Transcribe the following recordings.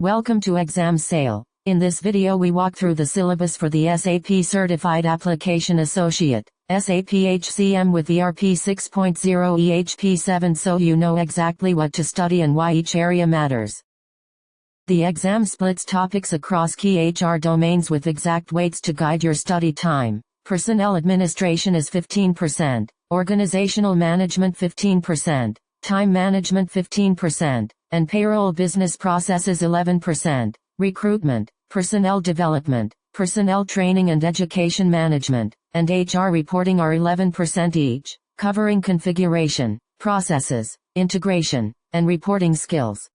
Welcome to Exam Sale. In this video we walk through the syllabus for the SAP Certified Application Associate, SAP HCM with ERP 6.0 EHP 7 so you know exactly what to study and why each area matters. The exam splits topics across key HR domains with exact weights to guide your study time. Personnel administration is 15%, organizational management 15%, time management 15%, and payroll business processes 11%, recruitment, personnel development, personnel training and education management, and HR reporting are 11% each, covering configuration, processes, integration, and reporting skills.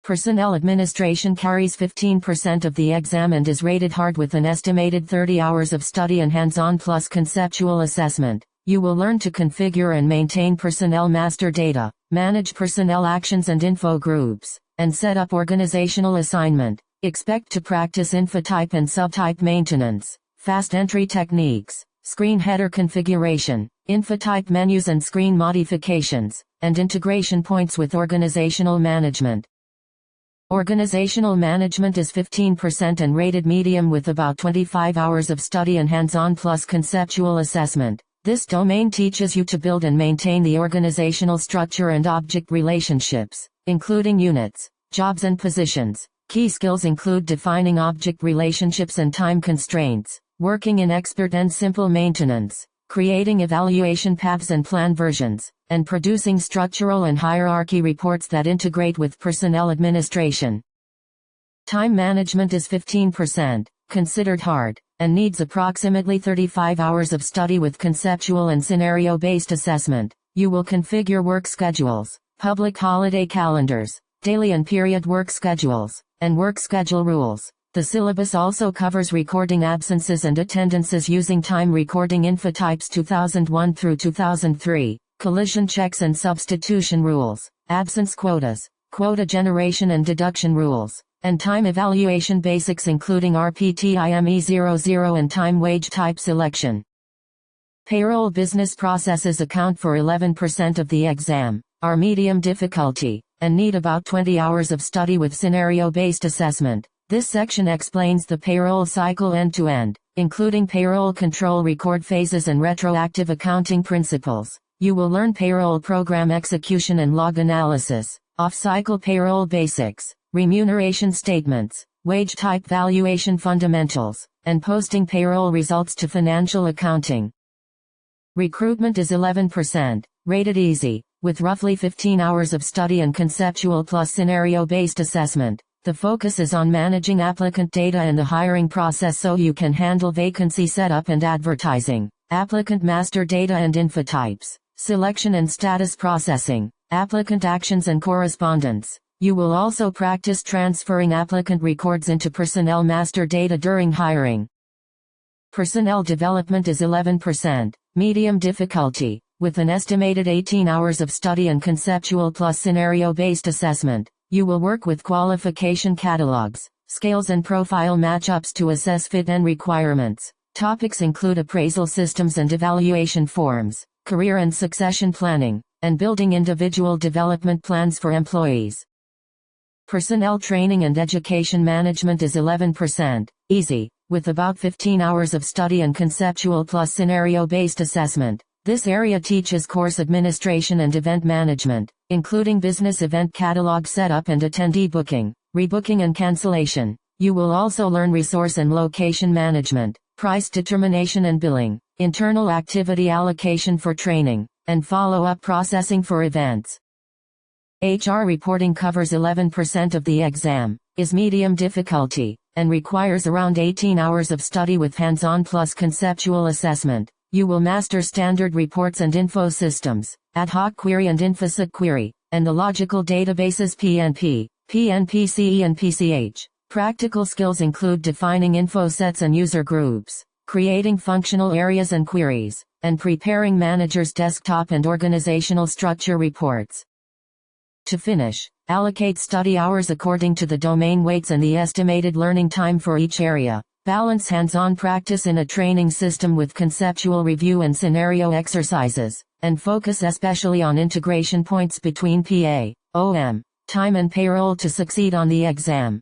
Personnel administration carries 15% of the exam and is rated hard with an estimated 30 hours of study and hands-on plus conceptual assessment. You will learn to configure and maintain personnel master data, manage personnel actions and info groups, and set up organizational assignment. Expect to practice infotype and subtype maintenance, fast entry techniques, screen header configuration, infotype menus and screen modifications, and integration points with organizational management. Organizational management is 15% and rated medium with about 25 hours of study and hands-on plus conceptual assessment. This domain teaches you to build and maintain the organizational structure and object relationships, including units, jobs and positions. Key skills include defining object relationships and time constraints, working in expert and simple maintenance, creating evaluation paths and plan versions, and producing structural and hierarchy reports that integrate with personnel administration. Time management is 15%, considered hard, and needs approximately 35 hours of study with conceptual and scenario-based assessment. You will configure work schedules, public holiday calendars, daily and period work schedules, and work schedule rules. The syllabus also covers recording absences and attendances using time recording infotypes 2001 through 2003, collision checks and substitution rules, absence quotas, quota generation and deduction rules, and time evaluation basics including RPTIME00 and time wage type selection. Payroll business processes account for 11% of the exam, are medium difficulty, and need about 20 hours of study with scenario-based assessment. This section explains the payroll cycle end-to-end, including payroll control record phases and retroactive accounting principles. You will learn payroll program execution and log analysis, off-cycle payroll basics, remuneration statements, wage type valuation fundamentals, and posting payroll results to financial accounting. Recruitment is 11%, rated easy, with roughly 15 hours of study and conceptual plus scenario-based assessment. The focus is on managing applicant data and the hiring process so you can handle vacancy setup and advertising, applicant master data and infotypes, selection and status processing, applicant actions and correspondence. You will also practice transferring applicant records into personnel master data during hiring. Personnel development is 11%, medium difficulty, with an estimated 18 hours of study and conceptual plus scenario-based assessment. You will work with qualification catalogs, scales and profile matchups to assess fit and requirements. Topics include appraisal systems and evaluation forms, career and succession planning, and building individual development plans for employees. Personnel training and education management is 11%, easy, with about 15 hours of study and conceptual plus scenario-based assessment. This area teaches course administration and event management, including business event catalog setup and attendee booking, rebooking and cancellation. You will also learn resource and location management, price determination and billing, internal activity allocation for training, and follow-up processing for events. HR reporting covers 11% of the exam, is medium difficulty, and requires around 18 hours of study with hands-on plus conceptual assessment. You will master standard reports and info systems, ad hoc query and infoset query, and the logical databases PNP, PNPCE and PCH. Practical skills include defining info sets and user groups, creating functional areas and queries, and preparing managers' desktop and organizational structure reports. To finish, allocate study hours according to the domain weights and the estimated learning time for each area. Balance hands-on practice in a training system with conceptual review and scenario exercises, and focus especially on integration points between PA, OM, time and payroll to succeed on the exam.